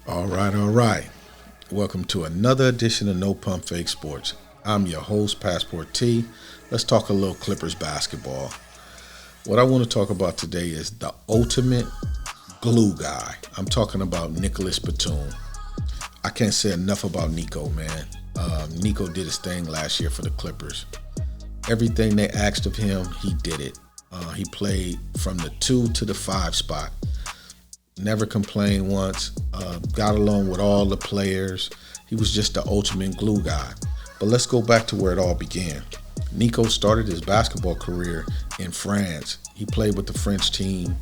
All right, all right. Welcome to another edition of No Pump Fake Sports. I'm your host, Passport T. Let's talk a little Clippers basketball. What I want to talk about today is the ultimate glue guy. I'm talking about Nicolas Batum. I can't say enough about Nico, man. Nico did his thing last year for the Clippers. Everything they asked of him, he did it. He played from the 2 to the 5 spot. Never complained once, got along with all the players. He was just the ultimate glue guy. But let's go back to where it all began. Nico started his basketball career in France. He played with the French team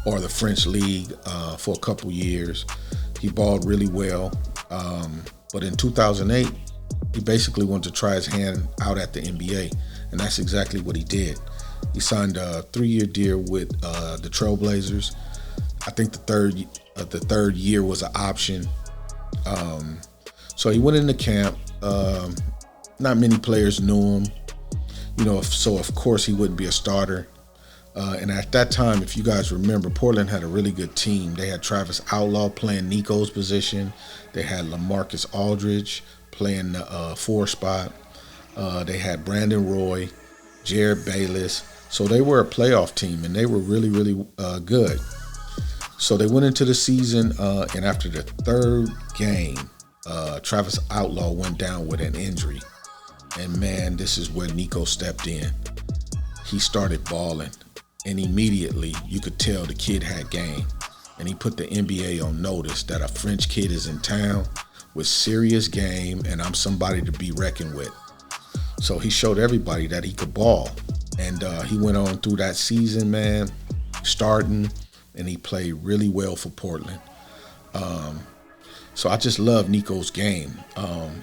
or the French league for a couple years. He balled really well. But in 2008, he basically wanted to try his hand out at the NBA. And that's exactly what he did. He signed a 3-year deal with the Trailblazers. I think the third year was an option. So he went into camp. Not many players knew him, so of course he wouldn't be a starter. And at that time, if you guys remember, Portland had a really good team. They had Travis Outlaw playing Nico's position. They had LaMarcus Aldridge playing the 4 spot. They had Brandon Roy, Jared Bayless. So they were a playoff team, and they were really, really good. So they went into the season, and after the third game, Travis Outlaw went down with an injury. And man, this is where Nico stepped in. He started balling, and immediately you could tell the kid had game. And he put the NBA on notice that a French kid is in town with serious game, and I'm somebody to be reckoned with. So he showed everybody that he could ball. And he went on through that season, man, starting, and he played really well for Portland. So I just love Nico's game.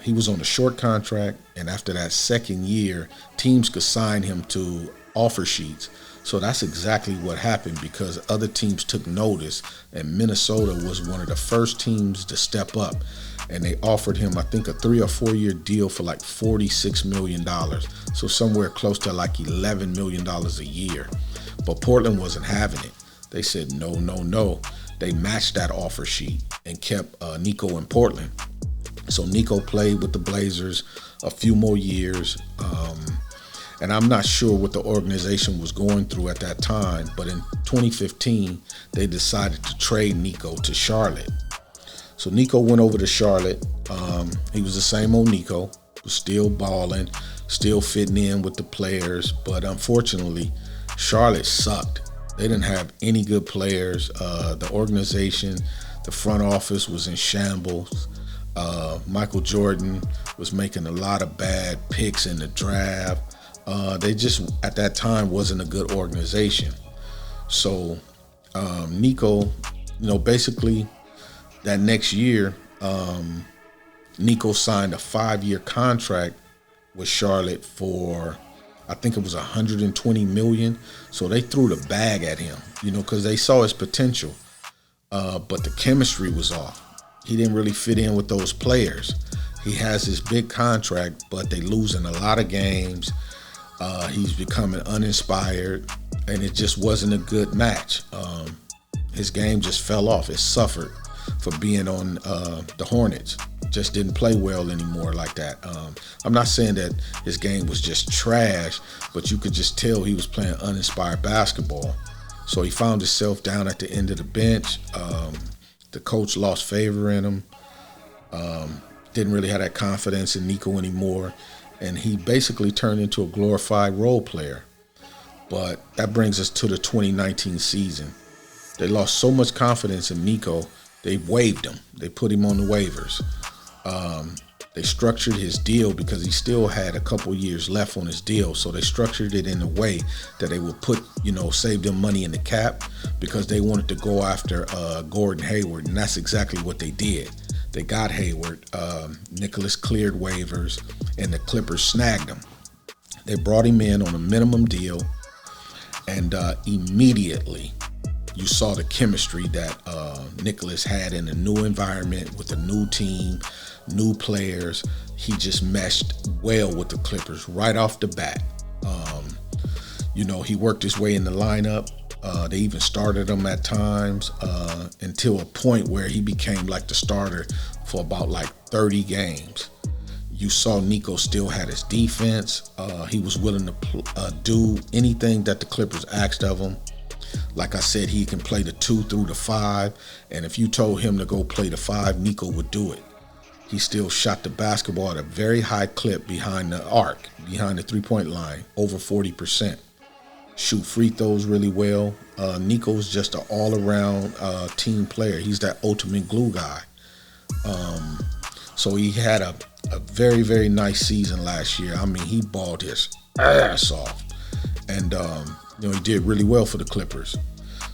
He was on a short contract, and after that second year, teams could sign him to offer sheets. So that's exactly what happened, because other teams took notice, and Minnesota was one of the first teams to step up. And they offered him, I think, a 3 or 4 year deal for like $46 million. So somewhere close to like $11 million a year. But Portland wasn't having it. They said, no. They matched that offer sheet and kept Nico in Portland. So Nico played with the Blazers a few more years. And I'm not sure what the organization was going through at that time. But in 2015, they decided to trade Nico to Charlotte. So Nico went over to Charlotte. He was the same old Nico, was still balling, still fitting in with the players. But unfortunately, Charlotte sucked. They didn't have any good players. The organization, the front office was in shambles. Michael Jordan was making a lot of bad picks in the draft. They just, at that time, wasn't a good organization. So Nico, basically that next year, Nico signed a 5-year contract with Charlotte for, I think it was $120 million. So they threw the bag at him, because they saw his potential. But the chemistry was off. He didn't really fit in with those players. He has this big contract, but they losing a lot of games. He's becoming uninspired, and it just wasn't a good match. His game just fell off. It suffered for being on the Hornets. Just didn't play well anymore like that. I'm not saying that his game was just trash, but you could just tell he was playing uninspired basketball. So he found himself down at the end of the bench. The coach lost favor in him. Didn't really have that confidence in Nico anymore. And he basically turned into a glorified role player. But that brings us to the 2019 season. They lost so much confidence in Nico, they waived him. They put him on the waivers. They structured his deal because he still had a couple years left on his deal. So they structured it in a way that they would put, save them money in the cap, because they wanted to go after Gordon Hayward. And that's exactly what they did. They got Hayward. Nicholas cleared waivers, and the Clippers snagged him. They brought him in on a minimum deal, and immediately you saw the chemistry that Nicholas had in a new environment with a new team, new players. He just meshed well with the Clippers right off the bat. He worked his way in the lineup. They even started him at times until a point where he became like the starter for about like 30 games. You saw Nico still had his defense. He was willing to do anything that the Clippers asked of him. Like I said, he can play the 2 through the 5, and if you told him to go play the 5, Nico would do it. He still shot the basketball at a very high clip behind the arc, behind the three-point line, over 40%. Shoot free throws really well. Nico's just an all-around team player. He's that ultimate glue guy. So he had a very, very nice season last year. I mean, he balled his ass off. And, he did really well for the Clippers.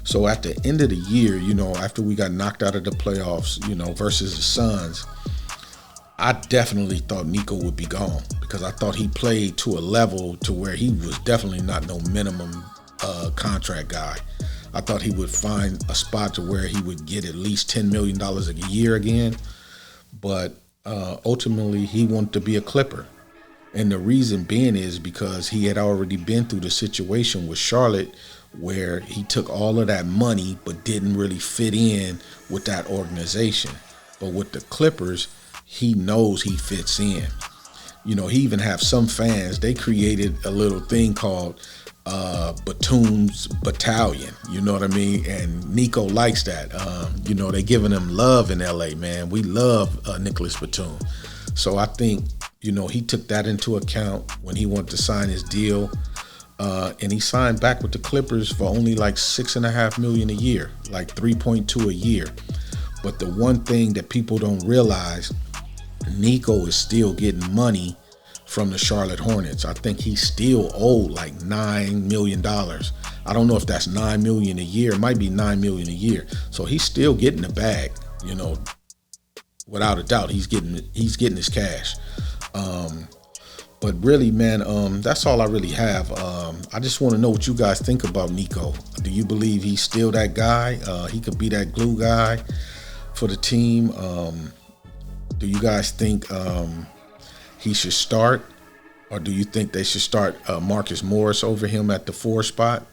So at the end of the year, after we got knocked out of the playoffs, versus the Suns, I definitely thought Nico would be gone because I thought he played to a level to where he was definitely not no minimum contract guy. I thought he would find a spot to where he would get at least $10 million a year again. But ultimately, he wanted to be a Clipper. And the reason being is because he had already been through the situation with Charlotte where he took all of that money but didn't really fit in with that organization. But with the Clippers, he knows he fits in. He even have some fans, they created a little thing called Batum's Battalion, you know what I mean? And Nico likes that. They giving him love in LA, man. We love Nicolas Batum. So I think, he took that into account when he wanted to sign his deal. And he signed back with the Clippers for only like $6.5 million a year, like 3.2 a year. But the one thing that people don't realize, Nico is still getting money from the Charlotte Hornets. I think he's still owed like $9 million. I don't know if that's $9 million a year. It might be $9 million a year. So he's still getting the bag, without a doubt. He's getting his cash. But really, man, that's all I really have. I just want to know what you guys think about Nico. Do you believe he's still that guy? He could be that glue guy for the team. Do you guys think he should start? Or do you think they should start Marcus Morris over him at the 4 spot?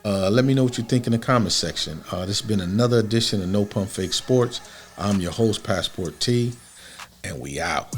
Let me know what you think in the comment section. This has been another edition of No Pump Fake Sports. I'm your host, Passport T, and we out.